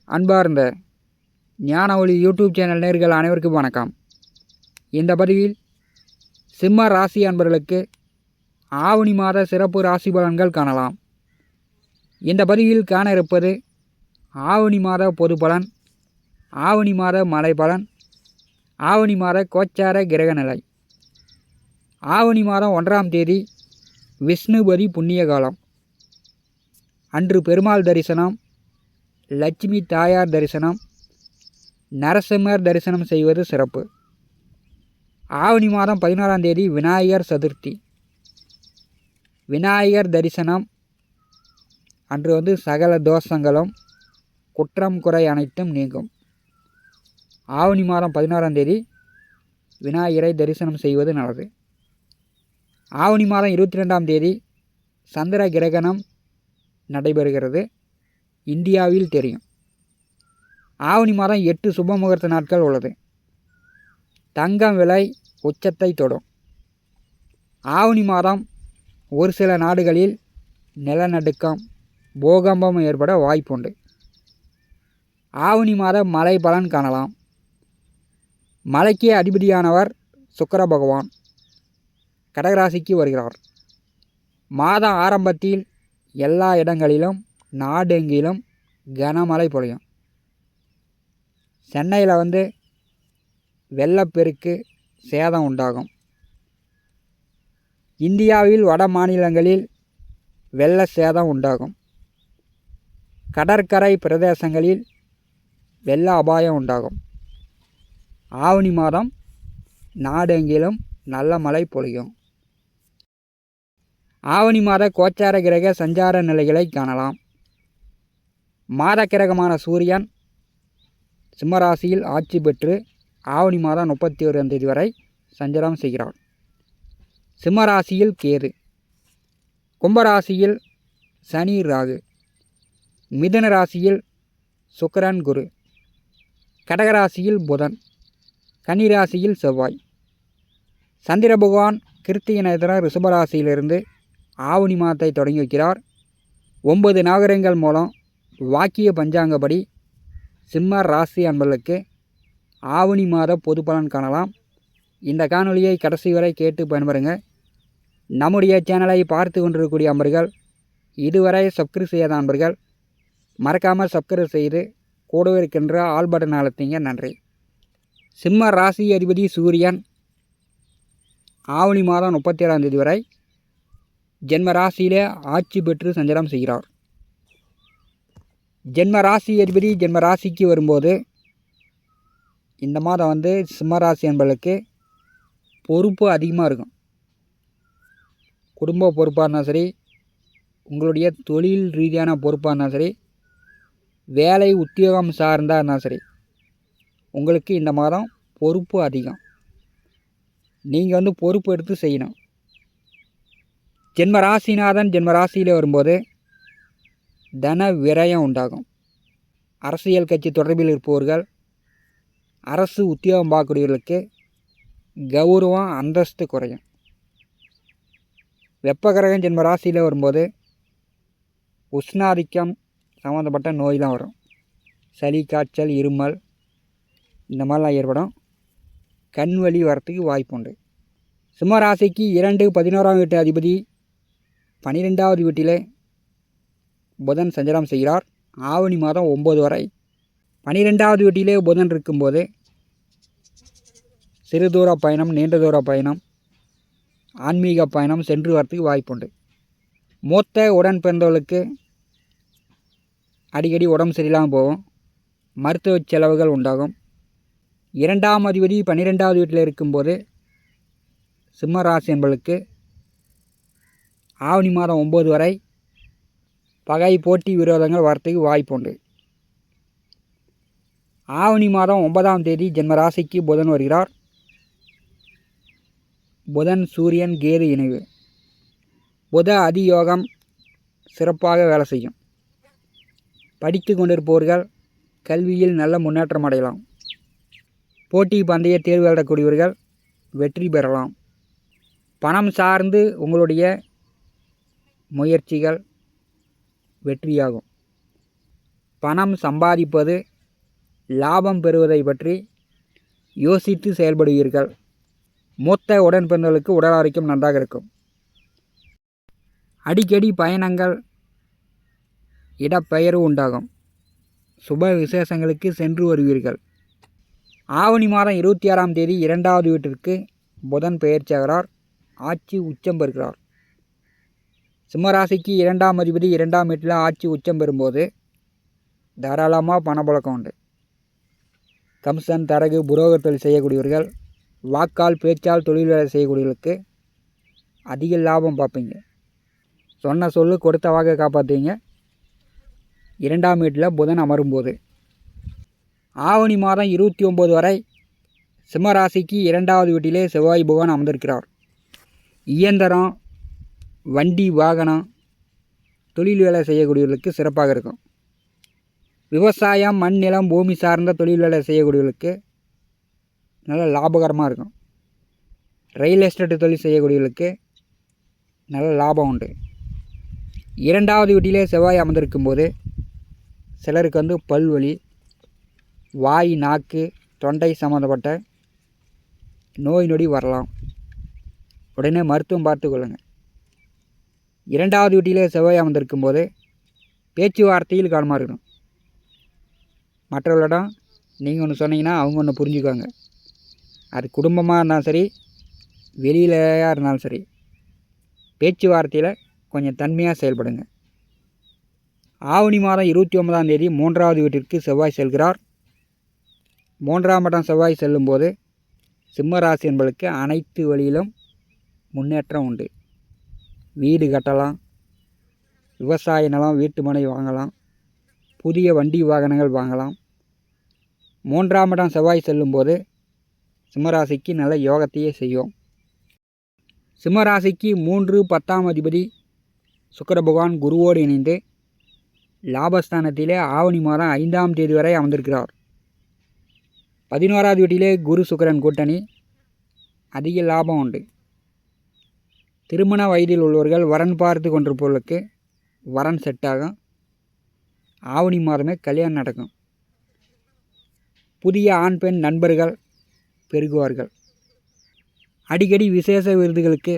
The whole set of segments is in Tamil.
அன்பார்ந்த ஞான ஒளி யூடியூப் சேனல் நேயர்கள் அனைவருக்கும் வணக்கம். இந்த பதிவில் சிம்ம ராசி அன்பர்களுக்கு ஆவணி மாத சிறப்பு ராசி பலன்கள் காணலாம். இந்த பதிவில் காண இருப்பது ஆவணி மாத பொது பலன், ஆவணி மாத மழை பலன், ஆவணி மாத கோச்சார கிரக நிலை. ஆவணி மாதம் 1ஆம் தேதி விஷ்ணுபதி புண்ணிய காலம். அன்று பெருமாள் தரிசனம், லட்சுமி தாயார் தரிசனம், நரசிம்மர் தரிசனம் செய்வது சிறப்பு. ஆவணி மாதம் 11ஆம் தேதி விநாயகர் சதுர்த்தி. விநாயகர் தரிசனம் அன்று சகல தோஷங்களும் குற்றம் குறை அனைத்தும் நீங்கும். ஆவணி மாதம் 16ஆம் தேதி விநாயகரை தரிசனம் செய்வது நல்லது. ஆவணி மாதம் 22ஆம் தேதி சந்திர கிரகணம் நடைபெறுகிறது, இந்தியாவில் தெரியும். ஆவணி மாதம் 8 சுப முகூர்த்த நாட்கள் உள்ளது. தங்கம் விலை உச்சத்தை தொடும். ஆவணி மாதம் ஒரு சில நாடுகளில் நிலநடுக்கம், பூகம்பம் ஏற்பட வாய்ப்புண்டு. ஆவணி மாத மழை பலன் காணலாம். மழைக்கு அதிபதியானவர் சுக்கிர பகவான் கடகராசிக்கு வருகிறார். மாத ஆரம்பத்தில் எல்லா இடங்களிலும் நாடெங்கிலும் கனமழை பொழியும். சென்னையில் வெள்ளப்பெருக்கு சேதம் உண்டாகும். இந்தியாவில் வட மாநிலங்களில் வெள்ள சேதம் உண்டாகும். கடற்கரை பிரதேசங்களில் வெள்ள அபாயம் உண்டாகும். ஆவணி மாதம் நாடெங்கிலும் நல்ல மழை பொழியும். ஆவணி மாத கோச்சார கிரக சஞ்சார நிலைகளை காணலாம். மாத கிரகமான சூரியன் சிம்மராசியில் ஆட்சி பெற்று ஆவணி மாதம் 31ஆம் தேதி வரை சஞ்சாரம் செய்கிறார். சிம்மராசியில் கேது, கும்பராசியில் சனி ராகு, மிதுன ராசியில் சுக்கிரன் குரு, கடகராசியில் புதன், கன்னிராசியில் செவ்வாய். சந்திர பகவான் கிருத்திகை நட்சத்திரம் ரிஷபராசியிலிருந்து ஆவணி மாதத்தை தொடங்கி வைக்கிறார். 9 நவகிரகங்கள் மூலம் வாக்கிய பஞ்சாங்கப்படி சிம்ம ராசி அன்பர்களுக்கு ஆவணி மாத பொது பலன் காணலாம். இந்த காணொலியை கடைசி வரை கேட்டு பயன்பெறுங்க. நம்முடைய சேனலை பார்த்து கொண்டிருக்கக்கூடிய அன்பர்கள், இதுவரை சப்ஸ்கிரைப் செய்யாத அன்பர்கள் மறக்காமல் சப்ஸ்கிரைப் செய்து கூடவே இருக்கின்ற ஆல் பட்டன் அழுத்திங்க. நன்றி. சிம்ம ராசி அதிபதி சூரியன் ஆவணி மாதம் 37ஆம் தேதி வரை ஜென்ம ராசியிலே ஆட்சி பெற்று சஞ்சாரம் செய்கிறார். ஜென்ம ராசி அதிபதி ஜென்ம ராசிக்கு வரும்போது இந்த மாதம் சிம்மராசி என்பவர்களுக்கு பொறுப்பு அதிகமாக இருக்கும். குடும்ப பொறுப்பாக இருந்தாலும் சரி, உங்களுடைய தொழில் ரீதியான பொறுப்பாக இருந்தாலும் சரி, வேலை உத்தியோகம் சார்ந்தா இருந்தாலும் சரி, உங்களுக்கு இந்த மாதம் பொறுப்பு அதிகம். நீங்கள் பொறுப்பு எடுத்து செய்யணும். ஜென்ம ராசிநாதன் ஜென்ம ராசியில் வரும்போது தன விரயம் உண்டாகும். அரசியல் கட்சி தொடர்பில் இருப்பவர்கள், அரசு உத்தியோகம் பார்க்கக்கூடியவர்களுக்கு கௌரவம் அந்தஸ்து குறையும். வெப்பகிரகம் ஜென்ம ராசியில் வரும்போது உஷ்ணாதிக்கம் சம்மந்தப்பட்ட நோய் தான் வரும். சளி, காய்ச்சல், இருமல் இந்த மாதிரிலாம் ஏற்படும். கண் வலி வரத்துக்கு வாய்ப்புண்டு. சிம்ம ராசிக்கு 2 11ஆம் வீட்டு அதிபதி 12வது வீட்டிலே புதன் சஞ்சாரம் செய்கிறார். ஆவணி மாதம் 9 வரை 12வது வீட்டிலே புதன் இருக்கும்போது சிறு தூர பயணம், நீண்ட தூர பயணம், ஆன்மீக பயணம் சென்று வரத்துக்கு வாய்ப்புண்டு. மூத்த உடன் பிறந்தவர்களுக்கு அடிக்கடி உடம்பு சரியில்லாமல் போகும். மருத்துவ செலவுகள் உண்டாகும். 2ஆம் அதிபதி 12வது வீட்டில் இருக்கும்போது சிம்ம ராசி என்பவர்களுக்கு ஆவணி மாதம் 9 வரை பகை, போட்டி, விரோதங்கள் வரத்துக்கு வாய்ப்புண்டு. ஆவணி மாதம் 9ஆம் தேதி ஜென்ம ராசிக்கு புதன் வருகிறார். புதன் சூரியன் கேது இணைவு. புத அதியோகம் சிறப்பாக வேலை செய்யும். படித்து கொண்டிருப்பவர்கள் கல்வியில் நல்ல முன்னேற்றம் அடையலாம். போட்டி பந்தய தேர்வு எழுதக்கூடியவர்கள் வெற்றி பெறலாம். பணம் சார்ந்து உங்களுடைய முயற்சிகள் வெற்றியாகும். பணம் சம்பாதிப்பது, லாபம் பெறுவதை பற்றி யோசித்து செயல்படுவீர்கள். மூத்த உடன்பிறந்தவர்களுக்கு உடல் ஆரோக்கியம் நன்றாக இருக்கும். அடிக்கடி பயணங்கள், இடப்பெயர்வு உண்டாகும். சுப விசேஷங்களுக்கு சென்று வருவீர்கள். ஆவணி மாதம் 26ஆம் தேதி 2வது வீட்டிற்கு புதன் பெயர்ச்சியாகிறார். ஆட்சி உச்சம் பெறுகிறார். சிம்மராசிக்கு 2ஆம் அதிபதி 2ஆம் வீட்டில் ஆட்சி உச்சம் பெறும்போது தாராளமாக பணப்புழக்கம் உண்டு. கமிஷன், தரகு, புரோகர் தொழில் செய்யக்கூடியவர்கள், வாக்கால் பேச்சால் தொழில் வேலை செய்யக்கூடியவர்களுக்கு அதிக லாபம் பார்ப்பீங்க. சொன்ன சொல்லு கொடுத்த வாக்கை காப்பாற்றுவீங்க. 2ஆம் வீட்டில் புதன் அமரும்போது ஆவணி மாதம் 29 வரை சிம்மராசிக்கு 2வது வீட்டிலே செவ்வாய் பகவான் அமர்ந்திருக்கிறார். இயந்திரம், வண்டி, வாகனம், தொழில் வேலை செய்யக்கூடியவர்களுக்கு சிறப்பாக இருக்கும். விவசாயம், மண், நிலம், பூமி சார்ந்த தொழில் வேலை செய்யக்கூடியவர்களுக்கு நல்ல லாபகரமாக இருக்கும். ரியல் எஸ்டேட் தொழில் செய்யக்கூடியவர்களுக்கு நல்ல லாபம் உண்டு. 2வது வீட்டிலே செவ்வாய் அமர்ந்திருக்கும் போது சிலருக்கு பல்வலி, வாய், நாக்கு, தொண்டை சம்மந்தப்பட்ட நோய் நொடி வரலாம். உடனே மருத்துவம் பார்த்து கொள்ளுங்கள். 2வது வீட்டிலே செவ்வாய் அமர்ந்திருக்கும் போது பேச்சுவார்த்தையில் கவனமாக இருக்கணும். மற்றவர்களிடம் நீங்கள் ஒன்று சொன்னீங்கன்னா அவங்க ஒன்று புரிஞ்சுக்குவாங்க. அது குடும்பமாக இருந்தாலும் சரி, வெளியிலையாக இருந்தாலும் சரி, பேச்சுவார்த்தையில் கொஞ்சம் தன்மையாக செயல்படுங்க. ஆவணி மாதம் 29ஆம் தேதி 3வது வீட்டிற்கு செவ்வாய் செல்கிறார். 3ஆம் இடம் செவ்வாய் செல்லும்போது சிம்மராசி என்பதற்கு அனைத்து வழியிலும் முன்னேற்றம் உண்டு. வீடு கட்டலாம், விவசாய நிலம், வீட்டு மனை வாங்கலாம், புதிய வண்டி வாகனங்கள் வாங்கலாம். 3ஆம் இடம் செவ்வாய் செல்லும்போது சிம்மராசிக்கு நல்ல யோகத்தையே செய்யும். சிம்மராசிக்கு 3, 10ஆம் அதிபதி சுக்கிர பகவான் குருவோடு இணைந்து லாபஸ்தானத்திலே ஆவணி மாதம் 5ஆம் தேதி வரை அமர்ந்திருக்கிறார். 11வது வீட்டிலே குரு சுக்கிரன் கூட்டணி, அதிக லாபம் உண்டு. திருமண வயதில் உள்ளவர்கள் வரன் பார்த்து கொண்டிருப்பவர்களுக்கு வரன் செட் ஆகும். ஆவணி மாதமே கல்யாணம் நடக்கும். புதிய ஆண் பெண் நண்பர்கள் பெருகுவார்கள். அடிக்கடி விசேஷ விருதுகளுக்கு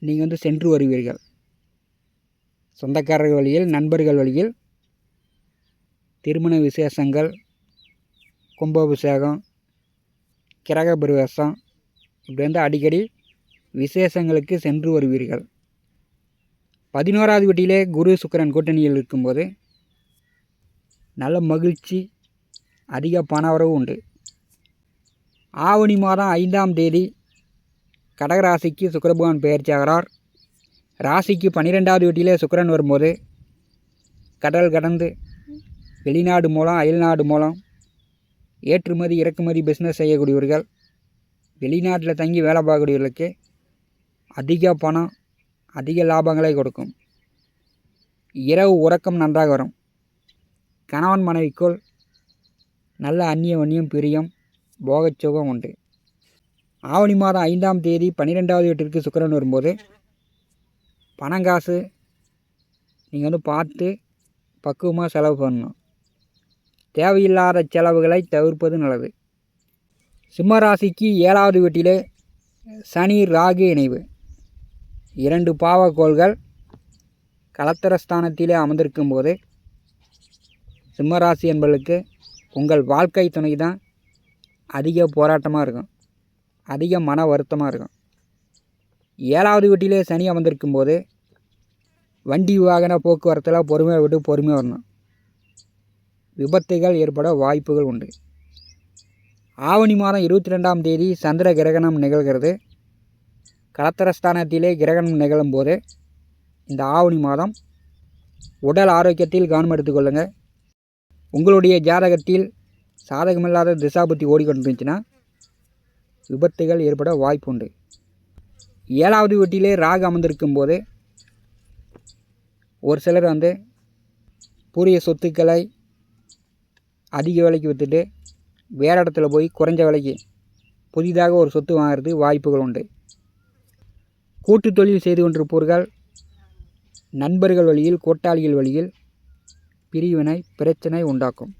நீங்கள் சென்று வருவீர்கள். சொந்தக்காரர்கள் வழியில், நண்பர்கள் வழியில் திருமண விசேஷங்கள், கும்பாபிஷேகம், கிரக பிரவேசம், இப்படி அடிக்கடி விசேஷங்களுக்கு சென்று வருவீர்கள். 11வது வீட்டிலே குரு சுக்கிரன் கூட்டணியில் இருக்கும்போது நல்ல மகிழ்ச்சி, அதிக பணவரவு உண்டு. ஆவணி மாதம் 5ஆம் தேதி கடகராசிக்கு சுக்கிர பகவான் பெயர்ச்சியாகிறார். ராசிக்கு 12வது வீட்டிலே சுக்கிரன் வரும்போது கடல் கடந்து வெளிநாடு மூலம், அயல்நாடு மூலம் ஏற்றுமதி இறக்குமதி பிஸ்னஸ் செய்யக்கூடியவர்கள், வெளிநாட்டில் தங்கி வேலை பார்க்கக்கூடியவர்களுக்கு அதிக பணம், அதிக லாபங்களை கொடுக்கும். இரவு உறக்கம் நன்றாக வரும். கணவன் மனைவிக்குள் நல்ல அந்நியம் பிரியம், போகச்சுகம் உண்டு. ஆவணி மாதம் 5ஆம் தேதி 12வது வீட்டிற்கு சுக்கிரன் வரும்போது பணங்காசு நீங்கள் பார்த்து பக்குவமாக செலவு பண்ணணும். தேவையில்லாத செலவுகளை தவிர்ப்பது நல்லது. சிம்மராசிக்கு 7வது வீட்டிலே சனி ராகு இணைவு. 2 பாவக்கோள்கள் கலத்திரஸ்தானத்திலே அமர்ந்திருக்கும் போது சிம்மராசி என்பவர்களுக்கு உங்கள் வாழ்க்கை துணை தான் அதிக போராட்டமாக இருக்கும், அதிக மன வருத்தமாக இருக்கும். 7வது வீட்டிலே சனி அமர்ந்திருக்கும் போது வண்டி வாகன போக்குவரத்தில் பொறுமையாக வரணும். விபத்துகள் ஏற்பட வாய்ப்புகள் உண்டு. ஆவணி மாதம் 22ஆம் தேதி சந்திர கிரகணம் நிகழ்கிறது. கலத்திரஸ்தானத்திலே கிரகணம் நிகழும் போது இந்த ஆவணி மாதம் உடல் ஆரோக்கியத்தில் கவனம் எடுத்துக்கொள்ளுங்கள். உங்களுடைய ஜாதகத்தில் சாதகமில்லாத திசாபுத்தி ஓடிக்கொண்டிருந்துச்சுன்னா விபத்துகள் ஏற்பட வாய்ப்பு உண்டு. 7வது வீட்டிலே ராகு அமர்ந்திருக்கும் போது ஒரு சிலர் பூரிய சொத்துக்களை அதிக விலைக்கு விற்றுட்டு வேறு இடத்துல போய் குறைஞ்ச விலைக்கு புதிதாக ஒரு சொத்து வாங்கிறது வாய்ப்புகள் உண்டு. கூட்டு தொழில் செய்து கொண்டிருப்பவர்கள் நண்பர்கள் வழியில், கூட்டாளிகள் வழியில் பிரிவினை பிரச்சனை உண்டாக்கும்.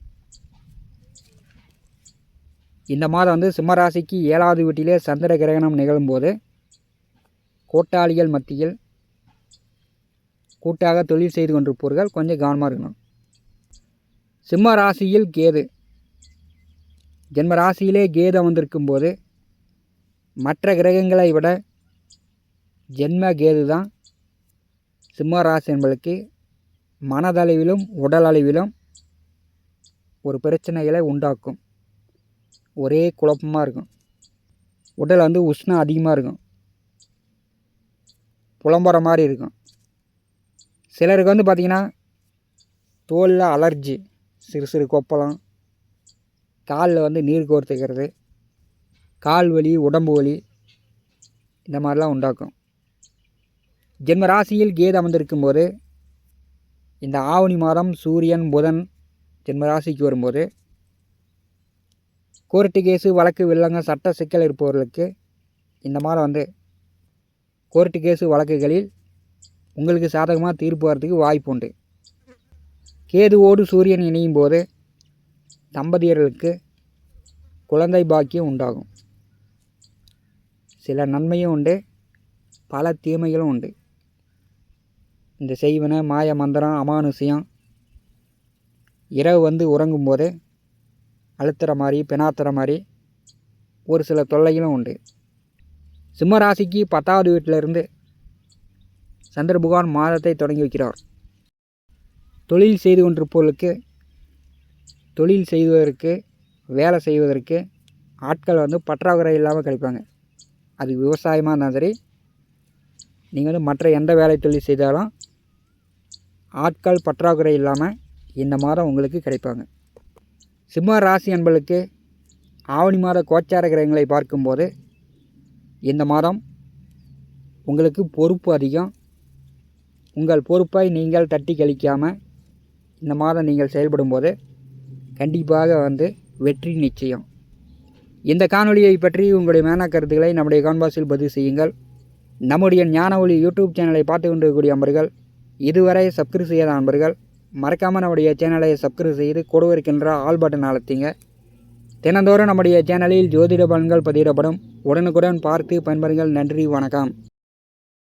இந்த மாதம் வந்து சிம்மராசிக்கு 7வது வீட்டிலே சந்திர கிரகணம் நிகழும்போது கூட்டாளிகள் மத்தியில் கூட்டாக தொழில் செய்து கொண்டிருப்பவர்கள் கொஞ்சம் கவனமாக இருக்கணும். சிம்ம ராசியில் கேது, ஜென்ம ராசியிலே கேது அமர்ந்திருக்கும் போது மற்ற கிரகங்களை விட ஜென்ம கேது தான் சிம்ம ராசி என்பதற்கு மனதளவிலும் உடல் அளவிலும் ஒரு பிரச்சனைகளை உண்டாக்கும். ஒரே குழப்பமாக இருக்கும். உடல் வந்து உஷ்ணம் அதிகமாக இருக்கும், புலம்புற மாதிரி இருக்கும். சிலருக்கு வந்து பார்த்திங்கன்னா தோலில் அலர்ஜி, சிறு சிறு கொப்பளம், காலில் வந்து நீர் கோர்த்துக்கிறது, கால் வலி, உடம்பு வலி, இந்த மாதிரிலாம் உண்டாக்கும். ஜென்ம ராசியில் கேது அமர்ந்திருக்கும் போது இந்த ஆவணி மாதம் சூரியன் புதன் ஜென்ம ராசிக்கு வரும்போது கோர்ட்டு கேஸு வழக்கு வில்லங்க சட்ட சிக்கல் இருப்பவர்களுக்கு இந்த மாதம் வந்து கோர்ட்டு கேஸு வழக்குகளில் உங்களுக்கு சாதகமாக தீர்ப்பு வரதுக்கு வாய்ப்பு உண்டு. கேதுவோடு சூரியன் இணையும் போது தம்பதியர்களுக்கு குழந்தை பாக்கியம் உண்டாகும். சில நன்மையும் உண்டு, பல தீமைகளும் உண்டு. இந்த செய்வன மாய மந்திரம் அமானுஷியம் இரவு வந்து உறங்கும் போது அழுத்துற மாதிரி பெணாத்துற மாதிரி ஒரு சில தொல்லைகளும் உண்டு. சிம்ம ராசிக்கு 10வது வீட்டிலிருந்து சந்திர பகவான் மாதத்தை தொடங்கி வைக்கிறார். தொழில் செய்து கொண்டிருப்பவர்களுக்கு தொழில் செய்வதற்கு வேலை செய்வதற்கு ஆட்கள் வந்து பற்றாக்குறை இல்லாமல் கிடைப்பாங்க. அது விவசாயமாக இருந்தாலும் சரி, நீங்கள் வந்து மற்ற எந்த வேலை தொழில் செய்தாலும் ஆட்கள் பற்றாக்குறை இல்லாமல் இந்த மாதம் உங்களுக்கு கிடைப்பாங்க. சிம்ம ராசி என்பதற்கு ஆவணி மாத கோச்சார கிரகங்களை பார்க்கும்போது இந்த மாதம் உங்களுக்கு பொறுப்பு அதிகம். உங்கள் பொறுப்பை நீங்கள் தட்டி கழிக்காமல் இந்த மாதம் நீங்கள் செயல்படும்போது கண்டிப்பாக வந்து வெற்றி நிச்சயம். இந்த காணொலியை பற்றி உங்களுடைய மேன கருத்துக்களை நம்முடைய கான்பாஸில் பதிவு செய்யுங்கள். நம்முடைய ஞான ஒளி யூடியூப் சேனலை பார்த்து கொண்டிருக்கக்கூடிய நண்பர்கள், இதுவரை சப்ஸ்கிரைப் செய்யாத நண்பர்கள் மறக்காமல் நம்முடைய சேனலை சப்ஸ்கிரைப் செய்து கூட இருக்கின்ற ஆல் பட்டன் அழுத்திங்க. தினந்தோறும் நம்முடைய சேனலில் ஜோதிட பலன்கள் பதிவிடப்படும். உடனுக்குடன் பார்த்து பயன்பெறுங்கள். நன்றி, வணக்கம்.